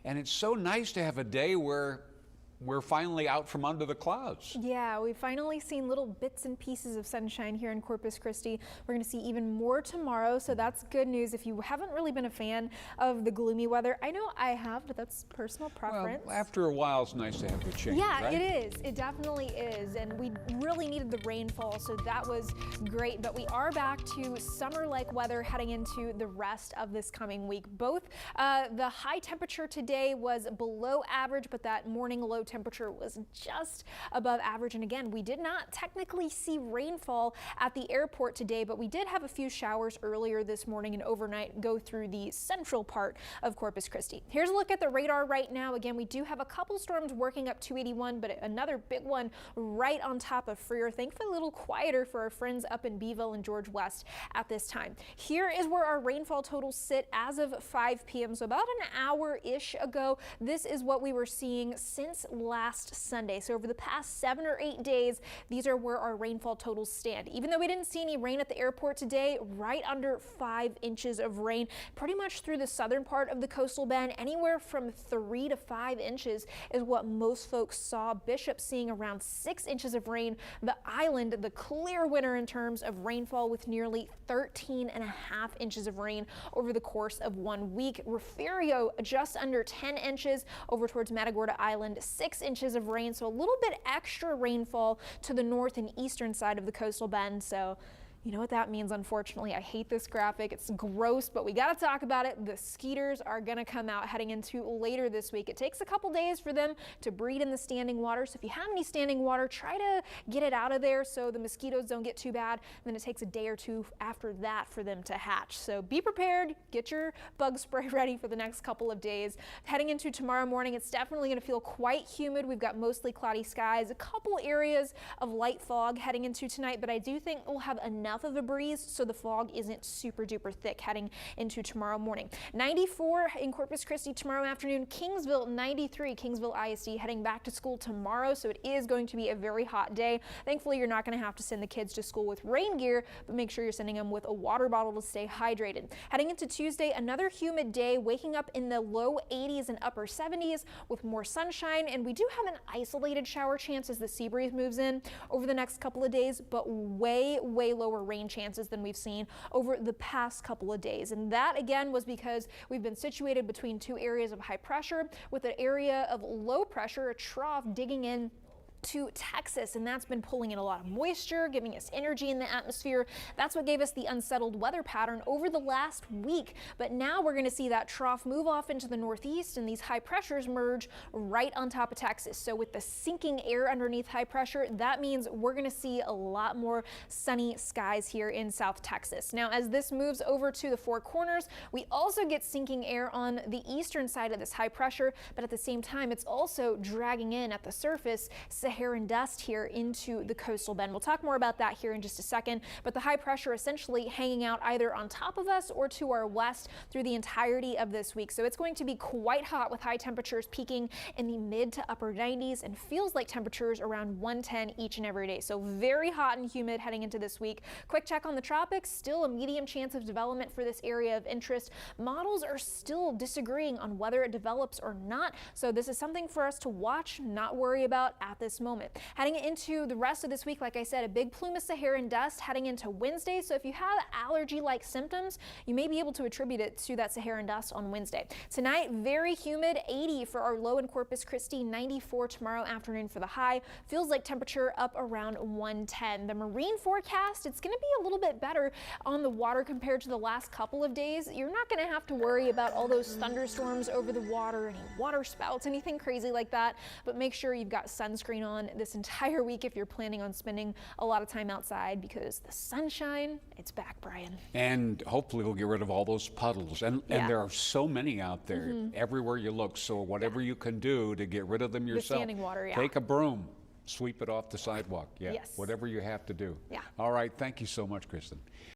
And it's so nice to have a day where we're finally out from under the clouds. Yeah, we've finally seen little bits and pieces of sunshine here in Corpus Christi. We're going to see even more tomorrow, so that's good news if you haven't really been a fan of the gloomy weather. I know I have, but that's personal preference. Well, after a while, it's nice to have the change, Yeah, right? it is. It definitely is, and we really needed the rainfall, so that was great. But we are back to summer-like weather heading into the rest of this coming week. Both the high temperature today was below average, but that morning low temperature was just above average. And again, we did not technically see rainfall at the airport today, but we did have a few showers earlier this morning and overnight go through the central part of Corpus Christi. Here's a look at the radar right now. Again, we do have a couple storms working up 281, but another big one right on top of Freer. Thankfully, a little quieter for our friends up in Beeville and George West at this time. Here is where our rainfall totals sit as of 5 p.m. So about an hour-ish ago, this is what we were seeing since last Sunday. So over the past 7 or 8 days, these are where our rainfall totals stand. Even though we didn't see any rain at the airport today, right under 5 inches of rain, pretty much through the southern part of the coastal bend, anywhere from 3 to 5 inches is what most folks saw. Bishop seeing around 6 inches of rain. The island, the clear winner in terms of rainfall with nearly 13.5 inches of rain over the course of 1 week. Refugio just under 10 inches over towards Matagorda Island, 6 inches of rain, so a little bit extra rainfall to the north and eastern side of the coastal bend. So you know what that means, unfortunately. I hate this graphic. It's gross, but we got to talk about it. The skeeters are going to come out heading into later this week. It takes a couple days for them to breed in the standing water. So if you have any standing water, try to get it out of there so the mosquitoes don't get too bad. And then it takes a day or two after that for them to hatch. So be prepared. Get your bug spray ready for the next couple of days. Heading into tomorrow morning, it's definitely going to feel quite humid. We've got mostly cloudy skies, a couple areas of light fog heading into tonight, but I do think we'll have enough of a breeze so the fog isn't super duper thick heading into tomorrow morning. 94 in Corpus Christi tomorrow afternoon. Kingsville 93. Kingsville ISD heading back to school tomorrow, so it is going to be a very hot day. Thankfully, you're not going to have to send the kids to school with rain gear, but make sure you're sending them with a water bottle to stay hydrated. Heading into Tuesday, another humid day, waking up in the low 80s and upper 70s with more sunshine, and we do have an isolated shower chance as the sea breeze moves in over the next couple of days, but way lower rain chances than we've seen over the past couple of days. And that again was because we've been situated between two areas of high pressure with an area of low pressure, a trough digging in to Texas, and that's been pulling in a lot of moisture, giving us energy in the atmosphere. That's what gave us the unsettled weather pattern over the last week. But now we're going to see that trough move off into the northeast and these high pressures merge right on top of Texas. So with the sinking air underneath high pressure, that means we're going to see a lot more sunny skies here in South Texas. Now, as this moves over to the Four Corners, we also get sinking air on the eastern side of this high pressure, but at the same time, it's also dragging in at the surface Saharan dust here into the coastal bend. We'll talk more about that here in just a second, but the high pressure essentially hanging out either on top of us or to our west through the entirety of this week. So it's going to be quite hot with high temperatures peaking in the mid to upper 90s and feels like temperatures around 110 each and every day. So very hot and humid heading into this week. Quick check on the tropics, still a medium chance of development for this area of interest. Models are still disagreeing on whether it develops or not. So this is something for us to watch, not worry about at this moment. Heading into the rest of this week, like I said, a big plume of Saharan dust heading into Wednesday. So if you have allergy-like symptoms, you may be able to attribute it to that Saharan dust on Wednesday. Tonight, very humid, 80 for our low in Corpus Christi, 94 tomorrow afternoon for the high. Feels like temperature up around 110. The marine forecast, it's going to be a little bit better on the water compared to the last couple of days. You're not going to have to worry about all those thunderstorms over the water, any water spouts, anything crazy like that, but make sure you've got sunscreen on this entire week if you're planning on spending a lot of time outside, because the sunshine, it's back, Brian. And hopefully we'll get rid of all those puddles. And there are so many out there everywhere you look. So whatever you can do to get rid of them yourself. The standing water, Take a broom, sweep it off the sidewalk. Yeah. Yes. Whatever you have to do. Yeah. All right. Thank you so much, Kristen.